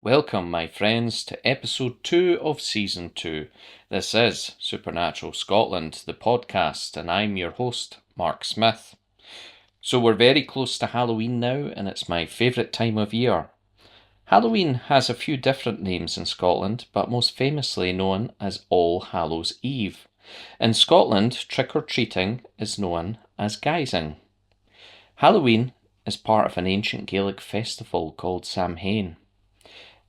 Welcome, my friends, to episode 2 of season 2. This is Supernatural Scotland, the podcast, and I'm your host, Mark Smith. So we're very close to Halloween now, and it's my favourite time of year. Halloween has a few different names in Scotland, but most famously known as All Hallows Eve. In Scotland, trick-or-treating is known as guising. Halloween is part of an ancient Gaelic festival called Samhain.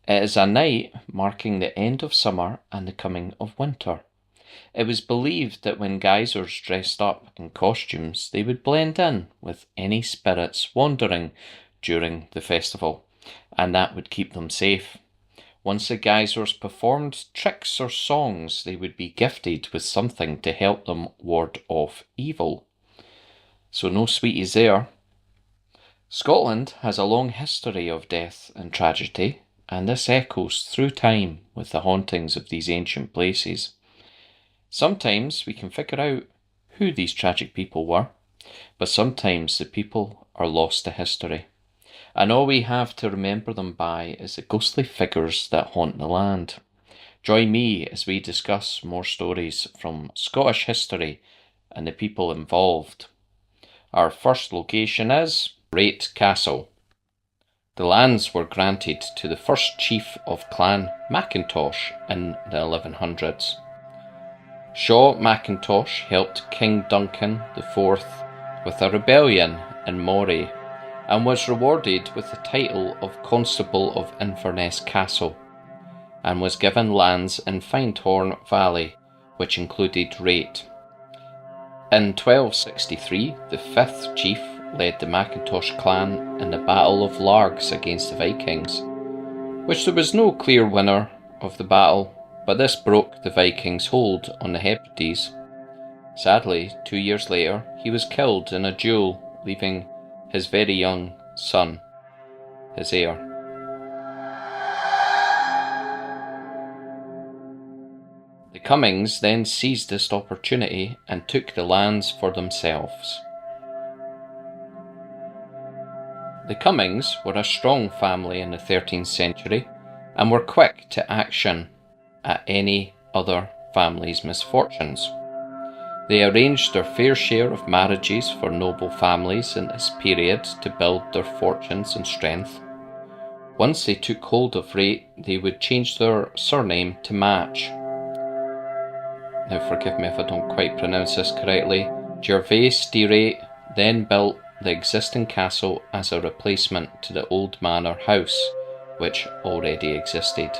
It is a night marking the end of summer and the coming of winter. It was believed that when guisers dressed up in costumes, they would blend in with any spirits wandering during the festival, and that would keep them safe. Once the guisers performed tricks or songs, they would be gifted with something to help them ward off evil. So no sweeties there. Scotland has a long history of death and tragedy, and this echoes through time with the hauntings of these ancient places. Sometimes we can figure out who these tragic people were, but sometimes the people are lost to history, and all we have to remember them by is the ghostly figures that haunt the land. Join me as we discuss more stories from Scottish history and the people involved. Our first location is Rait Castle. The lands were granted to the first chief of Clan Macintosh in the 1100s. Shaw Macintosh helped King Duncan IV with a rebellion in Moray and was rewarded with the title of Constable of Inverness Castle and was given lands in Findhorn Valley, which included Rait. In 1263, the fifth chief led the Macintosh clan in the Battle of Largs against the Vikings, which there was no clear winner of the battle, but this broke the Vikings' hold on the Hebrides. Sadly, 2 years later, he was killed in a duel, leaving his very young son, his heir. The Cummings then seized this opportunity and took the lands for themselves. The Cummings were a strong family in the 13th century and were quick to action at any other family's misfortunes. They arranged their fair share of marriages for noble families in this period to build their fortunes and strength. Once they took hold of Rait, they would change their surname to match. Now forgive me if I don't quite pronounce this correctly. Gervais de Rait then built the existing castle as a replacement to the old manor house, which already existed.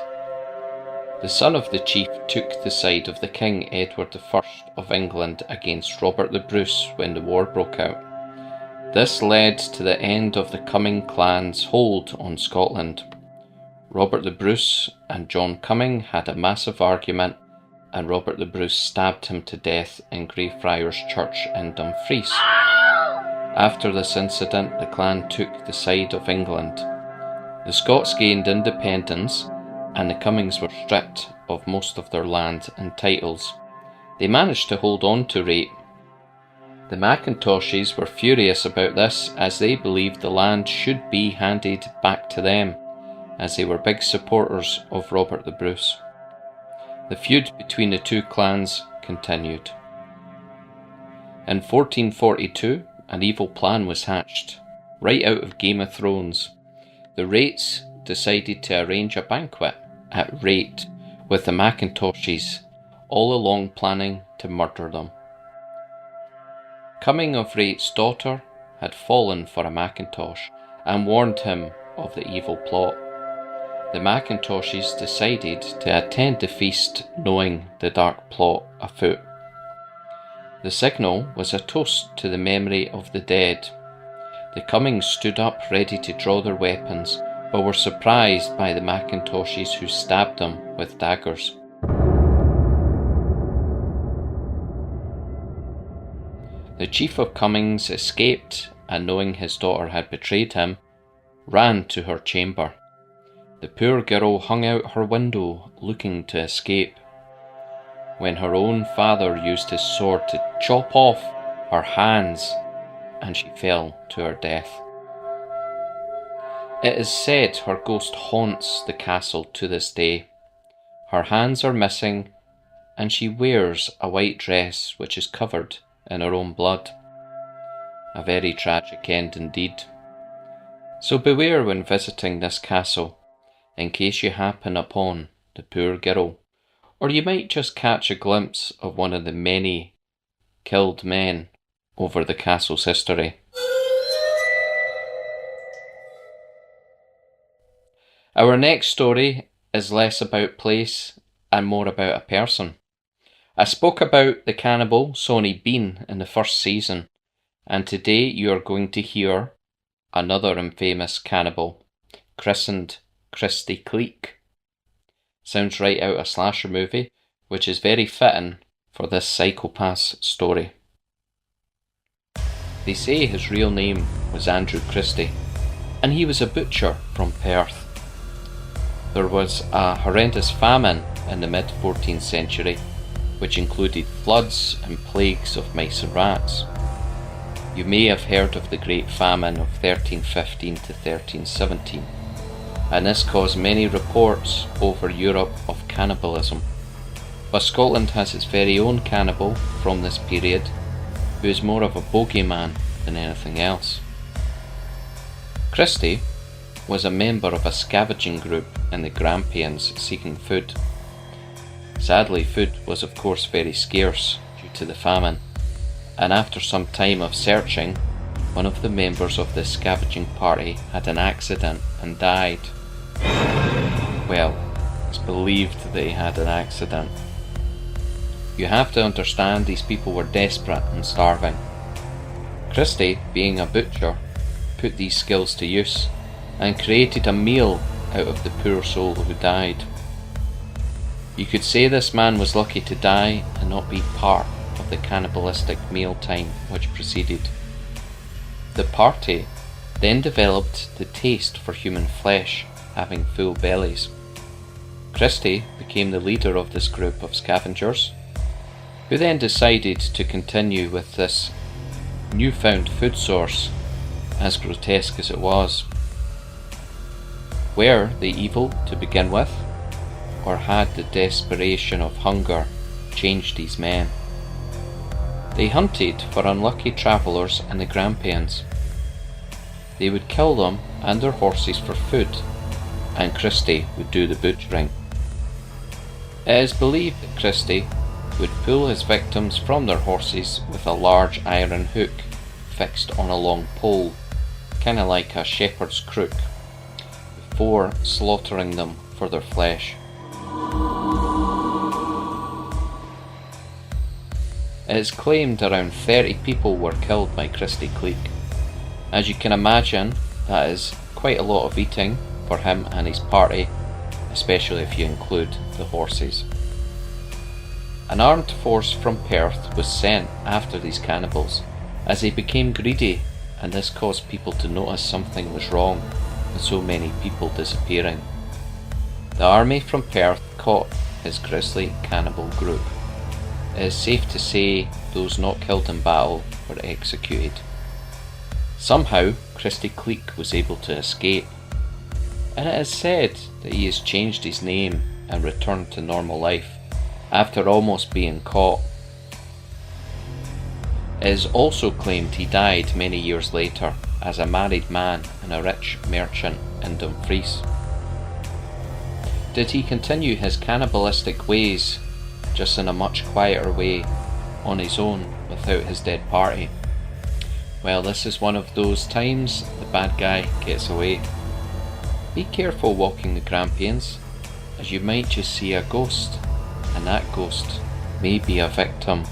The son of the chief took the side of the King Edward I of England against Robert the Bruce when the war broke out. This led to the end of the Cumming clan's hold on Scotland. Robert the Bruce and John Cumming had a massive argument, and Robert the Bruce stabbed him to death in Greyfriars Church in Dumfries. After this incident, the clan took the side of England. The Scots gained independence, and the Cummings were stripped of most of their land and titles. They managed to hold on to Rait. The Macintoshes were furious about this, as they believed the land should be handed back to them, as they were big supporters of Robert the Bruce. The feud between the two clans continued. In 1442, an evil plan was hatched, right out of Game of Thrones. The Raits decided to arrange a banquet at Rait with the Macintoshes, all along planning to murder them. Cumming of Rait's daughter had fallen for a Macintosh and warned him of the evil plot. The Macintoshes decided to attend the feast knowing the dark plot afoot. The signal was a toast to the memory of the dead. The Cummings stood up ready to draw their weapons, but were surprised by the Macintoshes, who stabbed them with daggers. The chief of Cummings escaped, and knowing his daughter had betrayed him, ran to her chamber. The poor girl hung out her window, looking to escape, when her own father used his sword to chop off her hands, and she fell to her death. It is said her ghost haunts the castle to this day. Her hands are missing, and she wears a white dress which is covered in her own blood. A very tragic end indeed. So beware when visiting this castle, in case you happen upon the poor girl, or you might just catch a glimpse of one of the many killed men over the castle's history. Our next story is less about place and more about a person. I spoke about the cannibal Sonny Bean in the first season, and today you are going to hear another infamous cannibal, christened Christie Cleek. Sounds right out a slasher movie, which is very fitting for this psychopath's story. They say his real name was Andrew Christie, and he was a butcher from Perth. There was a horrendous famine in the mid-14th century, which included floods and plagues of mice and rats. You may have heard of the Great Famine of 1315 to 1317, and this caused many reports over Europe of cannibalism. But Scotland has its very own cannibal from this period, who is more of a bogeyman than anything else. Christie was a member of a scavenging group in the Grampians seeking food. Sadly, food was of course very scarce due to the famine, and after some time of searching, one of the members of this scavenging party had an accident and died. Well, it's believed that he had an accident. You have to understand these people were desperate and starving. Christie, being a butcher, put these skills to use and created a meal out of the poor soul who died. You could say this man was lucky to die and not be part of the cannibalistic mealtime which preceded. The party then developed the taste for human flesh, having full bellies. Christie became the leader of this group of scavengers, who then decided to continue with this newfound food source, as grotesque as it was. Were they evil to begin with, or had the desperation of hunger changed these men? They hunted for unlucky travellers in the Grampians. They would kill them and their horses for food, and Christie would do the butchering. It is believed that Christie would pull his victims from their horses with a large iron hook fixed on a long pole, kinda like a shepherd's crook, before slaughtering them for their flesh. It is claimed around 30 people were killed by Christie Cleek. As you can imagine, that is quite a lot of eating for him and his party, especially if you include the horses. An armed force from Perth was sent after these cannibals, as they became greedy, and this caused people to notice something was wrong with so many people disappearing. The army from Perth caught his grisly cannibal group. It is safe to say those not killed in battle were executed. Somehow, Christie Cleek was able to escape, and it is said that he has changed his name and returned to normal life after almost being caught. It is also claimed he died many years later as a married man and a rich merchant in Dumfries. Did he continue his cannibalistic ways, just in a much quieter way, on his own, without his dead party? Well, this is one of those times the bad guy gets away. Be careful walking the Grampians, as you might just see a ghost, and that ghost may be a victim,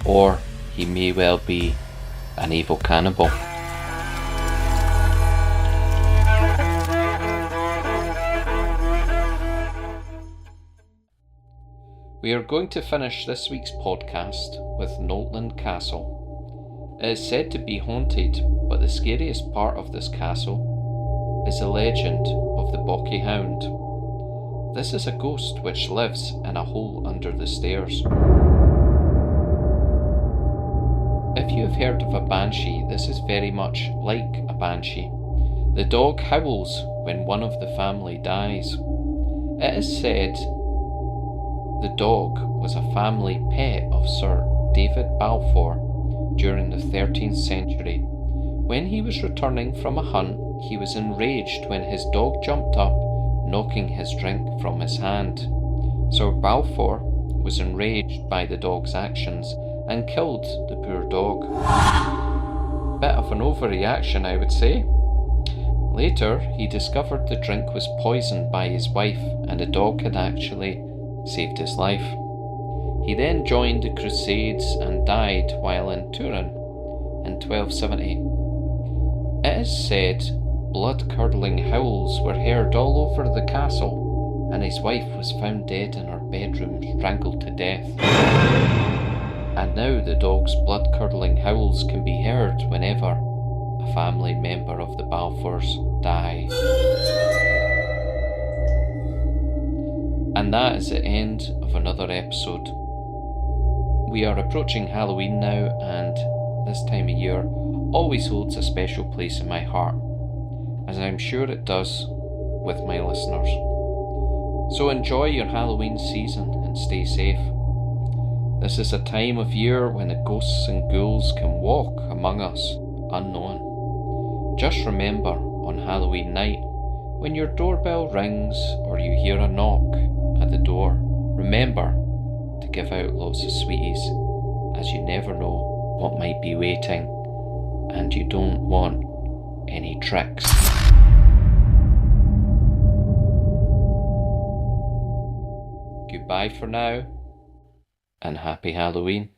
or he may well be an evil cannibal. We are going to finish this week's podcast with Rait Castle. It is said to be haunted, but the scariest part of this castle is the legend of the Bocky Hound. This is a ghost which lives in a hole under the stairs. If you have heard of a banshee, this is very much like a banshee. The dog howls when one of the family dies. It is said the dog was a family pet of Sir David Balfour during the 13th century. When he was returning from a hunt, he was enraged when his dog jumped up, knocking his drink from his hand. Sir Balfour was enraged by the dog's actions and killed the poor dog. Bit of an overreaction, I would say. Later, he discovered the drink was poisoned by his wife and the dog had actually saved his life. He then joined the Crusades and died while in Turin in 1270. It is said blood-curdling howls were heard all over the castle, and his wife was found dead in her bedroom, strangled to death. And now the dog's blood-curdling howls can be heard whenever a family member of the Balfours die. And that is the end of another episode. We are approaching Halloween now, and this time of year always holds a special place in my heart, as I'm sure it does with my listeners. So enjoy your Halloween season and stay safe. This is a time of year when the ghosts and ghouls can walk among us unknown. Just remember, on Halloween night, when your doorbell rings or you hear a knock at the door, remember to give out lots of sweeties, as you never know what might be waiting, and you don't want any tricks. Goodbye for now, and happy Halloween.